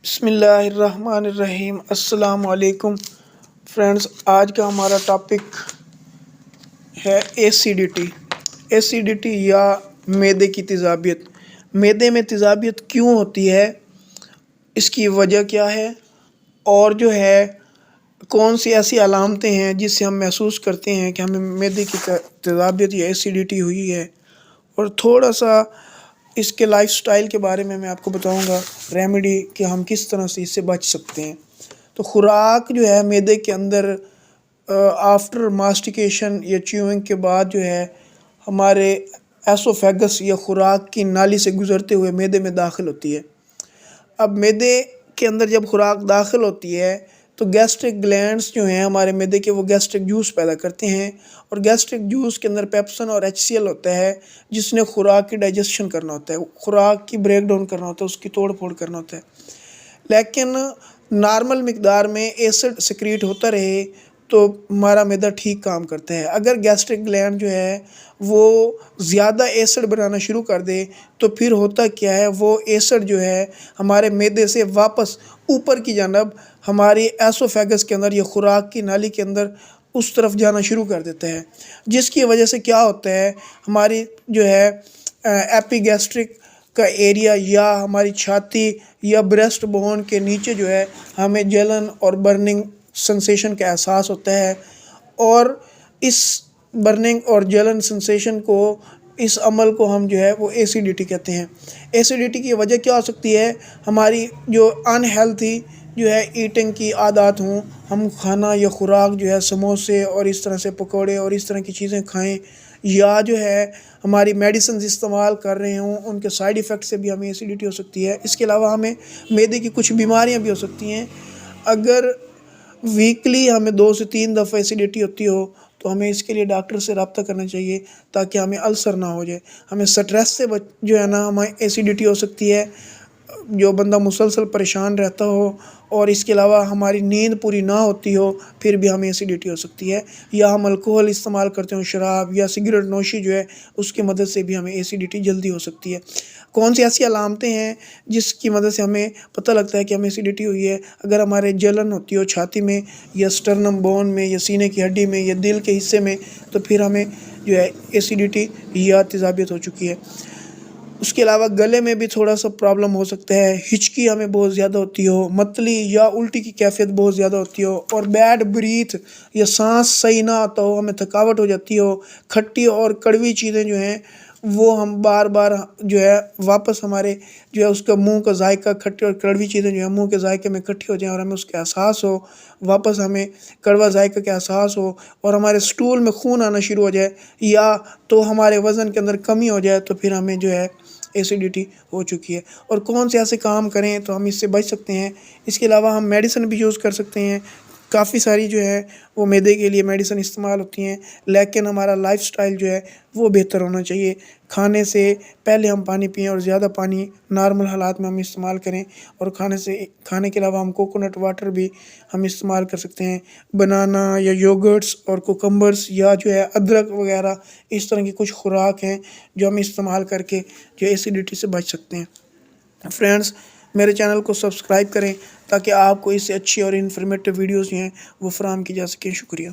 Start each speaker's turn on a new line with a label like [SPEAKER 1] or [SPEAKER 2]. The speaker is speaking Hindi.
[SPEAKER 1] बिस्मिल्लाहिर्रहमानिर्रहीम अस्सलाम वालेकुम फ्रेंड्स। आज का हमारा टॉपिक है एसिडिटी। एसिडिटी या मैदे की तेज़ाबियत। मैदे में तेज़ाबियत क्यों होती है, इसकी वजह क्या है और जो है कौन सी ऐसी अलामतें हैं जिससे हम महसूस करते हैं कि हमें मैदे की तेज़ाबियत या एसिडिटी हुई है। और थोड़ा सा इसके लाइफस्टाइल के बारे में मैं आपको बताऊंगा, रेमेडी कि हम किस तरह से इससे बच सकते हैं। तो खुराक जो है मैदे के अंदर आफ्टर मास्टिकेशन या च्यूइंग के बाद जो है हमारे एसोफेगस या खुराक की नाली से गुज़रते हुए मैदे में दाखिल होती है। अब मैदे के अंदर जब खुराक दाखिल होती है तो गैस्ट्रिक ग्लैंड्स जो हैं हमारे मैदे के, वो गैस्ट्रिक जूस पैदा करते हैं और गैस्ट्रिक जूस के अंदर पेप्सिन और HCl होता है, जिसने खुराक की डाइजेशन करना होता है, खुराक की ब्रेक डाउन करना होता है, उसकी तोड़ फोड़ करना होता है। लेकिन नॉर्मल मिकदार में एसिड सिक्रीट होता रहे तो हमारा मैदा ठीक काम करता है। अगर गैस्ट्रिक ग्लैंड जो है वो ज़्यादा एसिड बनाना शुरू कर दे तो फिर होता क्या है, वो एसिड जो है हमारे मैदे से वापस ऊपर की जानब हमारी एसोफेगस के अंदर या खुराक की नाली के अंदर उस तरफ जाना शुरू कर देता है, जिसकी वजह से क्या होता है, हमारी जो है एपिगैस्ट्रिक का एरिया या हमारी छाती या ब्रेस्ट बोन के नीचे जो है हमें जलन और बर्निंग सेंसेशन का एहसास होता है। और इस बर्निंग और जलन सेंसेशन को, इस अमल को हम जो है वो एसिडिटी कहते हैं। एसिडिटी की वजह क्या हो सकती है, हमारी जो अनहेल्थी जो है ईटिंग की आदत हों, हम खाना या खुराक जो है समोसे और इस तरह से पकोड़े और इस तरह की चीज़ें खाएं, या जो है हमारी मेडिसिन इस्तेमाल कर रहे हों, उनके साइड इफ़ेक्ट से भी हमें एसिडिटी हो सकती है। इसके अलावा हमें मैदे की कुछ बीमारियां भी हो सकती हैं। अगर वीकली हमें 2 से 3 दफ़ा एसिडिटी होती हो तो हमें इसके लिए डॉक्टर से रब्ता करना चाहिए ताकि हमें अल्सर ना हो जाए। हमें स्ट्रेस से जो है ना हमें एसिडिटी हो सकती है, जो बंदा मुसलसल परेशान रहता हो और इसके अलावा हमारी नींद पूरी ना होती हो फिर भी हमें एसिडिटी हो सकती है, या हम अल्कोहल इस्तेमाल करते हो, शराब या सिगरेट नोशी जो है उसकी मदद से भी हमें एसिडिटी जल्दी हो सकती है। कौन सी ऐसी अलामतें हैं जिसकी मदद से हमें पता लगता है कि हमें एसिडिटी हुई है? अगर हमारे जलन होती हो छाती में या स्टर्नम बोन में या सीने की हड्डी में या दिल के हिस्से में, तो फिर हमें जो है एसिडिटी या तेज़ाबियत हो चुकी है। उसके अलावा गले में भी थोड़ा सा प्रॉब्लम हो सकता है, हिचकी हमें बहुत ज़्यादा होती हो, मतली या उल्टी की कैफियत बहुत ज़्यादा होती हो और बैड ब्रीथ या सांस सही ना आता हो, हमें थकावट हो जाती हो, खट्टी और कड़वी चीज़ें जो हैं वो हम बार बार जो है वापस हमारे जो है उसका मुंह का जायका, खट्टी और कड़वी चीज़ें जो है मुंह के जायके में इकट्ठी हो जाएं और हमें उसका एहसास हो, वापस हमें कड़वा जायका का एहसास हो और हमारे स्टूल में खून आना शुरू हो जाए, या तो हमारे वज़न के अंदर कमी हो जाए, तो फिर हमें जो है एसिडिटी हो चुकी है। और कौन से ऐसे काम करें तो हम इससे बच सकते हैं? इसके अलावा हम मेडिसिन भी यूज़ कर सकते हैं। काफ़ी सारी जो है वो मैदे के लिए मेडिसिन इस्तेमाल होती हैं, लेकिन हमारा लाइफस्टाइल जो है वो बेहतर होना चाहिए। खाने से पहले हम पानी पिएं और ज़्यादा पानी नॉर्मल हालात में हम इस्तेमाल करें, और खाने के अलावा हम कोकोनट वाटर भी हम इस्तेमाल कर सकते हैं। बनाना या योगर्ट्स और कुकम्बर्स या जो है अदरक वगैरह, इस तरह की कुछ खुराक हैं जो हम इस्तेमाल करके जो एसिडिटी से बच सकते हैं। फ्रेंड्स, मेरे चैनल को सब्सक्राइब करें ताकि आपको इससे अच्छी और इन्फॉर्मेटिव वीडियोज़ जो हैं वो फराहम की जा सकें। शुक्रिया।